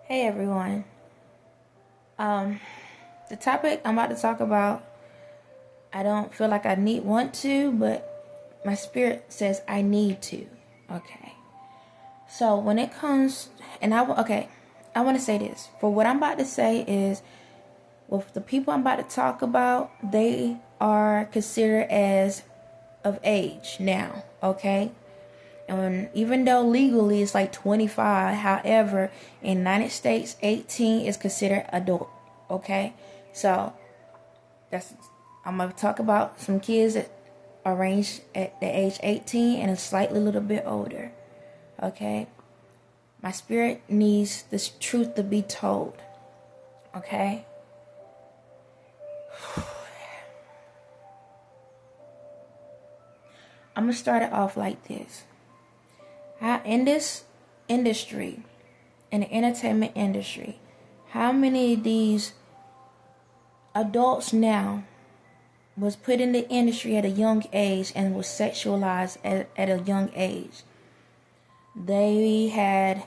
Hey everyone. The topic I'm about to talk about, I don't feel like I want to, but my spirit says I need to. Okay. So when it comes, I want to say this. For what I'm about to say is, with the people I'm about to talk about, they are considered as of age now. Okay. And even though legally it's like 25, however, in the United States, 18 is considered adult. Okay, so I'm gonna talk about some kids that are ranged at the age 18 and a slightly little bit older. Okay, my spirit needs this truth to be told. Okay. I'm gonna start it off like this. In this industry, in the entertainment industry, how many of these adults now was put in the industry at a young age and was sexualized at a young age? They had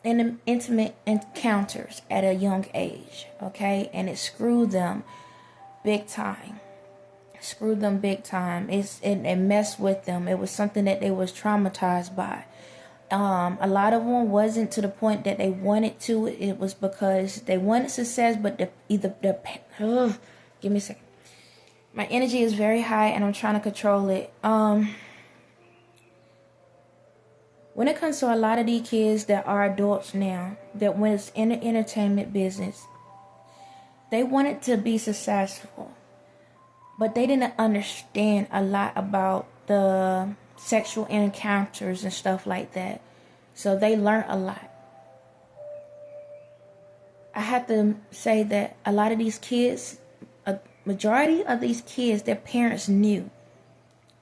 intimate encounters at a young age, okay? And it screwed them big time. It messed with them. It was something that they was traumatized by. A lot of them wasn't to the point that they wanted to. It was because they wanted success, but give me a second. My energy is very high and I'm trying to control it. When it comes to a lot of these kids that are adults now, that was in the entertainment business, they wanted to be successful, but they didn't understand a lot about the sexual encounters and stuff like that. So they learned a lot. I have to say that a lot of these kids, a majority of these kids, their parents knew.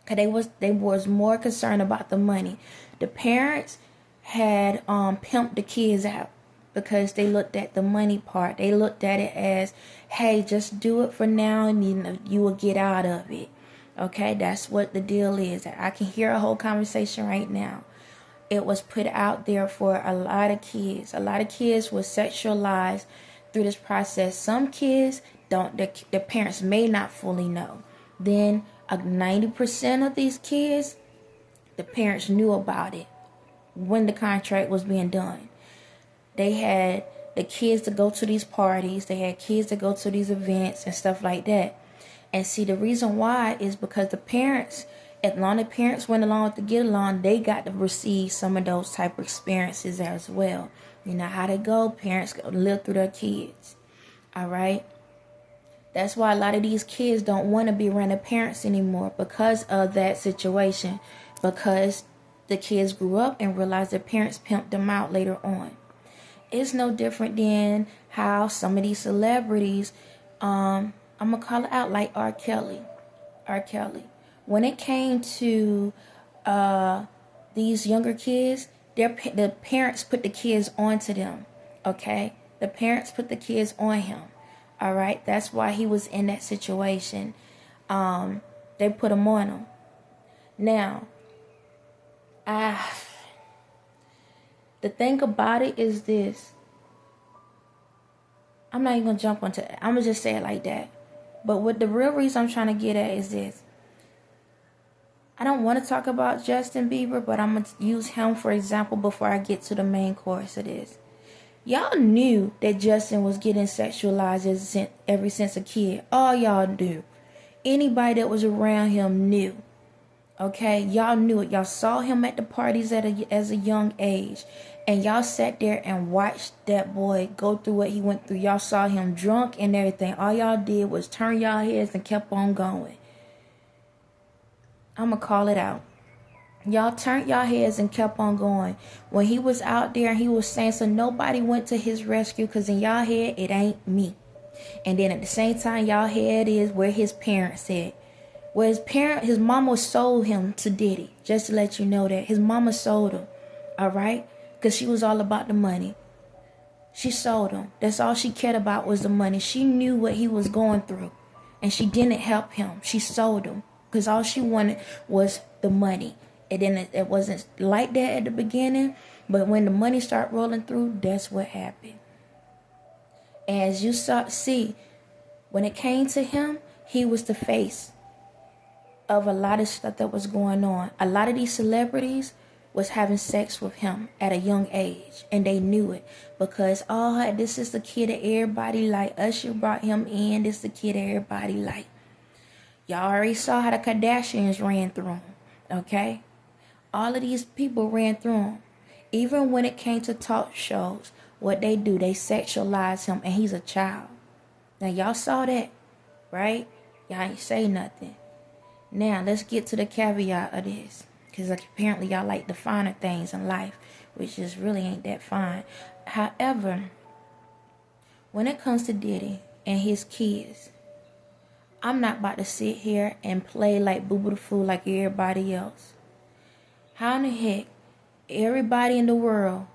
Cause they was more concerned about the money. The parents had pimped the kids out because they looked at the money part. They looked at it as, hey, just do it for now and you will get out of it. Okay, that's what the deal is. I can hear a whole conversation right now. It was put out there for a lot of kids. A lot of kids were sexualized through this process. Some kids don't, their parents may not fully know. Then 90% of these kids, the parents knew about it when the contract was being done. They had the kids to go to these parties. They had kids to go to these events and stuff like that. And see, the reason why is because the parents, as long as the parents went along to get along, they got to receive some of those type of experiences as well. You know how they go, parents go live through their kids. All right? That's why a lot of these kids don't want to be around their parents anymore because of that situation. Because the kids grew up and realized their parents pimped them out later on. It's no different than how some of these celebrities, I'm going to call it out, like R. Kelly. When it came to these younger kids, the parents put the kids onto them, okay? The parents put the kids on him, all right? That's why he was in that situation. They put him on him. Now, the thing about it is this. I'm not even going to jump onto it. I'm going to just say it like that. But what the real reason I'm trying to get at is this. I don't want to talk about Justin Bieber, but I'm going to use him for example before I get to the main course of this. Y'all knew that Justin was getting sexualized ever since a kid. All y'all knew. Anybody that was around him knew. Okay, y'all knew it. Y'all saw him at the parties as a young age. And y'all sat there and watched that boy go through what he went through. Y'all saw him drunk and everything. All y'all did was turn y'all heads and kept on going. I'm going to call it out. Y'all turned y'all heads and kept on going. When he was out there, he was saying, so nobody went to his rescue because in y'all head, it ain't me. And then at the same time, y'all head is where his parents at. Where his mama sold him to Diddy. Just to let you know that. His mama sold him. All right? Because she was all about the money. She sold him. That's all she cared about was the money. She knew what he was going through. And she didn't help him. She sold him. Because all she wanted was the money. And then it wasn't like that at the beginning, but when the money started rolling through, that's what happened. As you see, when it came to him, he was the face of a lot of stuff that was going on. A lot of these celebrities was having sex with him at a young age, and they knew it because this is the kid that everybody like. Usher brought him in. This is the kid that everybody like. Y'all already saw how the Kardashians ran through him, okay? All of these people ran through him. Even when it came to talk shows, what they do, they sexualize him, and he's a child. Now, y'all saw that, right? Y'all ain't say nothing. Now, let's get to the caveat of this. Because apparently y'all like the finer things in life, which just really ain't that fine. However, when it comes to Diddy and his kids, I'm not about to sit here and play like Boo Boo the Fool like everybody else. How in the heck everybody in the world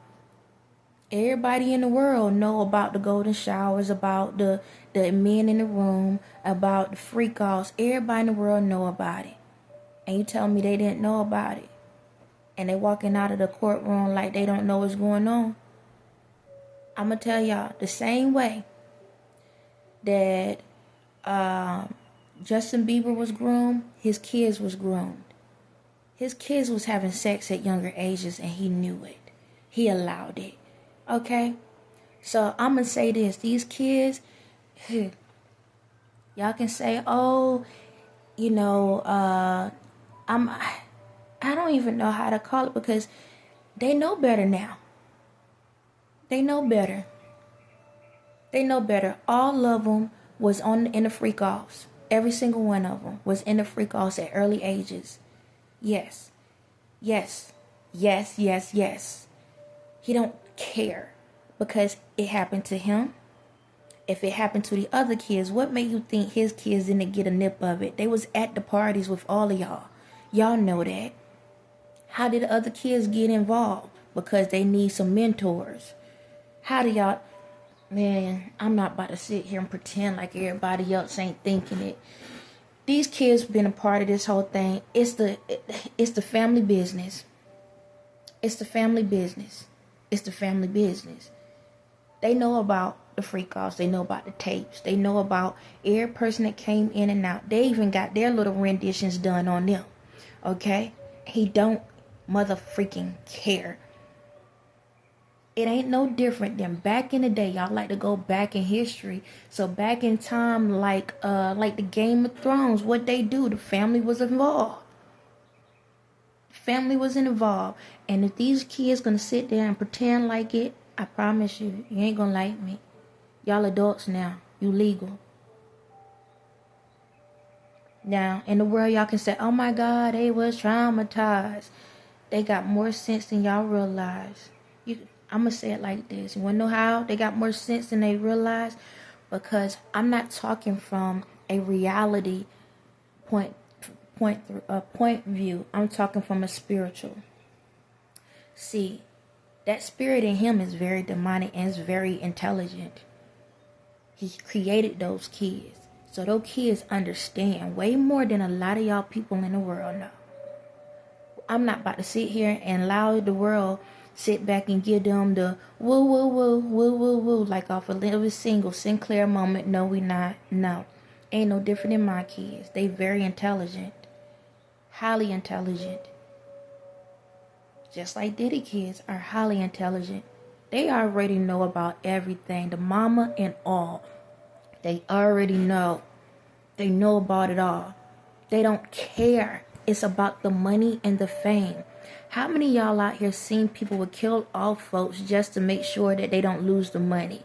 know about the golden showers, about the men in the room, about the freak offs. Everybody in the world know about it. And you tell me they didn't know about it. And they walking out of the courtroom like they don't know what's going on. I'm going to tell y'all, the same way that Justin Bieber was groomed, his kids was groomed. His kids was having sex at younger ages and he knew it. He allowed it. Okay? So I'm going to say this. These kids, y'all can say, oh, you know, I don't even know how to call it because they know better now. They know better. They know better. All of them was in the freak offs. Every single one of them was in the freak offs at early ages. Yes. Yes. Yes, yes, yes. He don't care because it happened to him. If it happened to the other kids, what made you think his kids didn't get a nip of it? They was at the parties with all of y'all. Y'all know that. How did the other kids get involved? Because they need some mentors. How do y'all... Man, I'm not about to sit here and pretend like everybody else ain't thinking it. These kids been a part of this whole thing. It's the family business. It's the family business. It's the family business. They know about the freak offs. They know about the tapes. They know about every person that came in and out. They even got their little renditions done on them. Okay? He don't mother freaking care. It ain't no different than back in the day. Y'all like to go back in history. So back in time, like the Game of Thrones, what they do, the family was involved. Family was involved. And if these kids gonna sit there and pretend like it, I promise you, you ain't gonna like me. Y'all adults now. You legal. Now, in the world, y'all can say, oh my God, they was traumatized. They got more sense than y'all realize. I'm going to say it like this. You want to know how they got more sense than they realize? Because I'm not talking from a reality point view. I'm talking from a spiritual. See, that spirit in him is very demonic and is very intelligent. He created those kids. So those kids understand way more than a lot of y'all people in the world know. I'm not about to sit here and allow the world sit back and give them the woo woo woo woo woo woo like off a little single Sinclair moment. No, we not. No, ain't no different than my kids. They very intelligent, highly intelligent. Just like Diddy kids are highly intelligent. They already know about everything. The mama and all. They already know. They know about it all. They don't care. It's about the money and the fame. How many of y'all out here seen people would kill off folks just to make sure that they don't lose the money?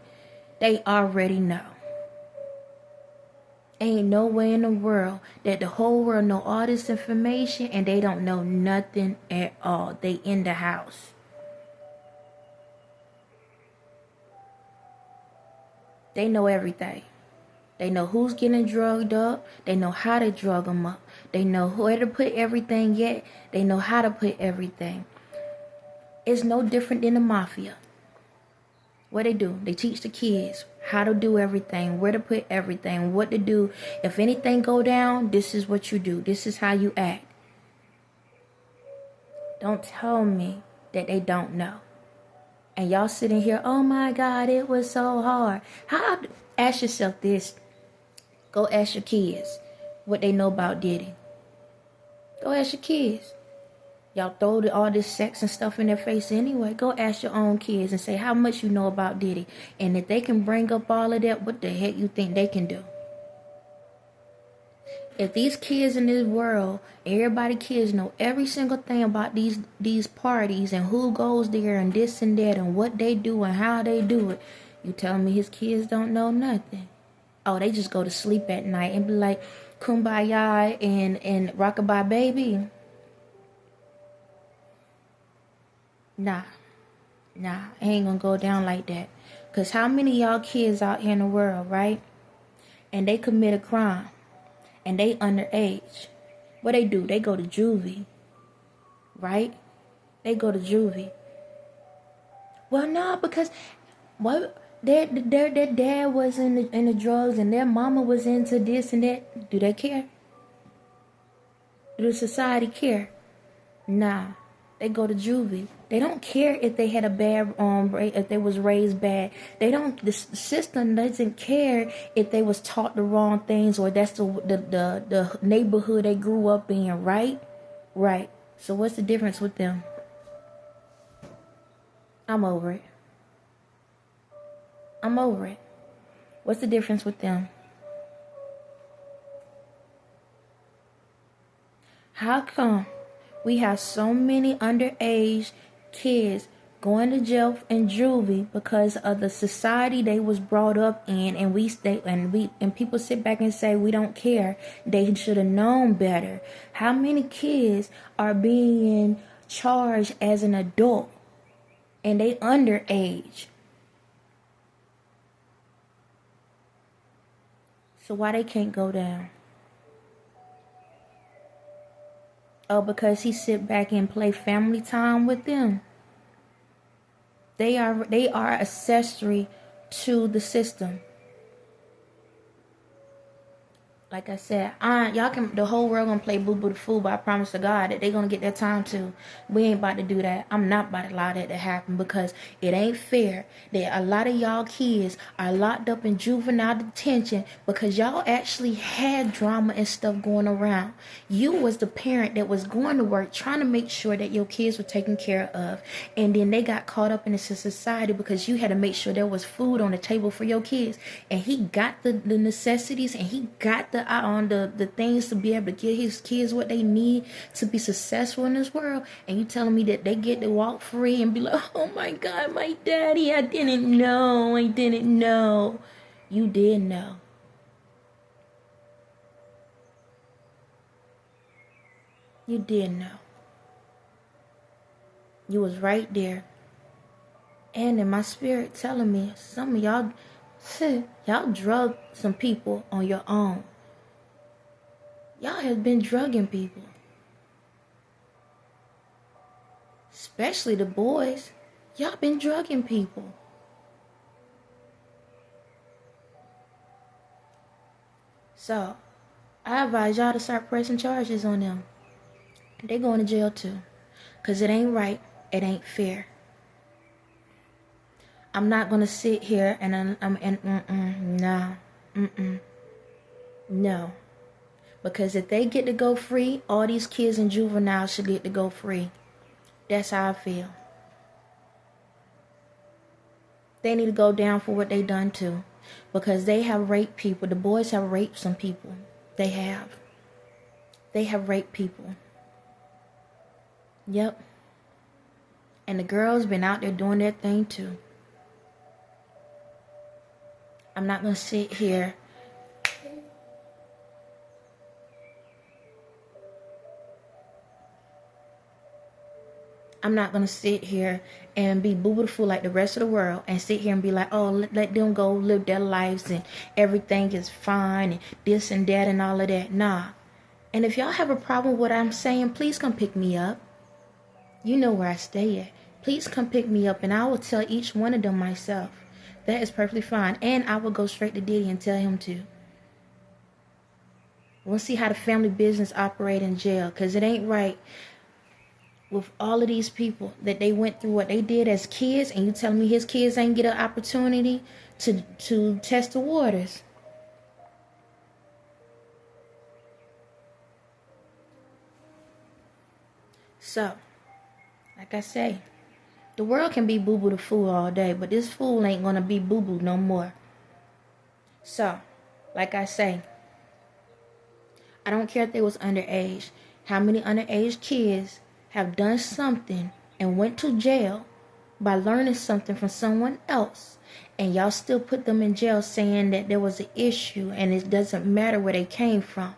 They already know. Ain't no way in the world that the whole world know all this information and they don't know nothing at all. They in the house. They know everything. They know who's getting drugged up. They know how to drug them up. They know where to put everything yet. They know how to put everything. It's no different than the mafia. What they do, they teach the kids how to do everything, where to put everything, what to do. If anything go down, this is what you do. This is how you act. Don't tell me that they don't know. And y'all sitting here, oh my God, it was so hard. Ask yourself this. Go ask your kids what they know about Diddy. Go ask your kids. Y'all throw all this sex and stuff in their face anyway. Go ask your own kids and say how much you know about Diddy. And if they can bring up all of that, what the heck you think they can do? If these kids in this world, everybody kids know every single thing about these parties and who goes there and this and that and what they do and how they do it, you telling me his kids don't know nothing? Oh, they just go to sleep at night and be like, Kumbaya and Rockabye Baby. Nah, it ain't gonna go down like that. Because how many of y'all kids out here in the world, right? And they commit a crime. And they underage. What they do? They go to juvie. Right? They go to juvie. Well, no, because their dad was in the drugs and their mama was into this and that. Do they care? Do the society care? Nah. They go to juvie. They don't care if they had a bad if they was raised bad. They don't. The system doesn't care if they was taught the wrong things or that's the neighborhood they grew up in. Right. So what's the difference with them? I'm over it. What's the difference with them? How come we have so many underage kids going to jail and juvie because of the society they was brought up in, and people sit back and say we don't care. They should have known better. How many kids are being charged as an adult and they underage? So why they can't go down? Oh, because he sit back and play family time with them. They are accessory to the system. Like I said, the whole world gonna play boo boo the fool, but I promise to God that they gonna get their time too. We ain't about to do that. I'm not about to allow that to happen because it ain't fair that a lot of y'all kids are locked up in juvenile detention because y'all actually had drama and stuff going around. You was the parent that was going to work trying to make sure that your kids were taken care of, and then they got caught up in this society because you had to make sure there was food on the table for your kids, and he got the necessities and he got the things to be able to give his kids what they need to be successful in this world, and you telling me that they get to walk free and be like, oh my God, my daddy, I didn't know. You did know. You did know. You was right there. And in my spirit telling me, some of y'all drug some people on your own. Y'all have been drugging people. Especially the boys. Y'all been drugging people. So, I advise y'all to start pressing charges on them. They going to jail too. Because it ain't right. It ain't fair. I'm not going to sit here no. Because if they get to go free, all these kids in juvenile should get to go free. That's how I feel. They need to go down for what they done too. Because they have raped people. The boys have raped some people. They have raped people. Yep. And the girls been out there doing their thing too. I'm not going to sit here and be boo-boo-fool like the rest of the world and sit here and be like, oh, let them go live their lives and everything is fine and this and that and all of that. Nah. And if y'all have a problem with what I'm saying, please come pick me up. You know where I stay at. Please come pick me up and I will tell each one of them myself. That is perfectly fine. And I will go straight to Diddy and tell him to. We'll see how the family business operate in jail. Because it ain't right with all of these people that they went through what they did as kids, and you telling me his kids ain't get an opportunity to test the waters? So, like I say, the world can be boo-boo the fool all day, but this fool ain't gonna be boo-boo no more. So, like I say, I don't care if they was underage. How many underage kids have done something and went to jail by learning something from someone else, and y'all still put them in jail saying that there was an issue and it doesn't matter where they came from?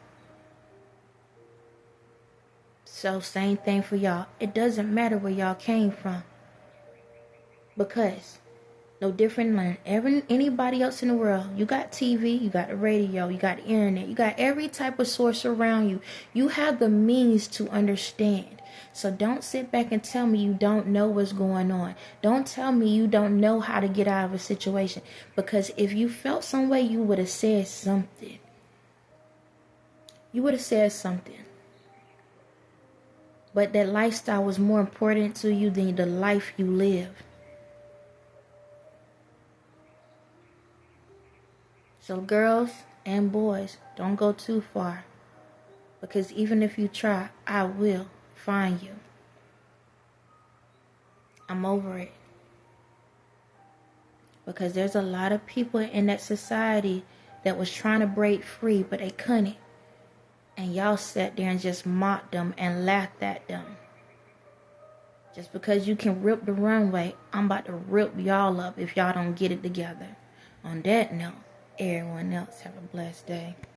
So same thing for y'all. It doesn't matter where y'all came from, because no different than anybody else in the world. You got TV, you got the radio, you got the internet, you got every type of source around you. You have the means to understand. So don't sit back and tell me you don't know what's going on. Don't tell me you don't know how to get out of a situation. Because if you felt some way, you would have said something. You would have said something. But that lifestyle was more important to you than the life you live. So girls and boys, don't go too far. Because even if you try, I will find you. I'm over it. Because there's a lot of people in that society that was trying to break free, but they couldn't. And y'all sat there and just mocked them and laughed at them. Just because you can rip the runway, I'm about to rip y'all up if y'all don't get it together. On that note, everyone else have a blessed day.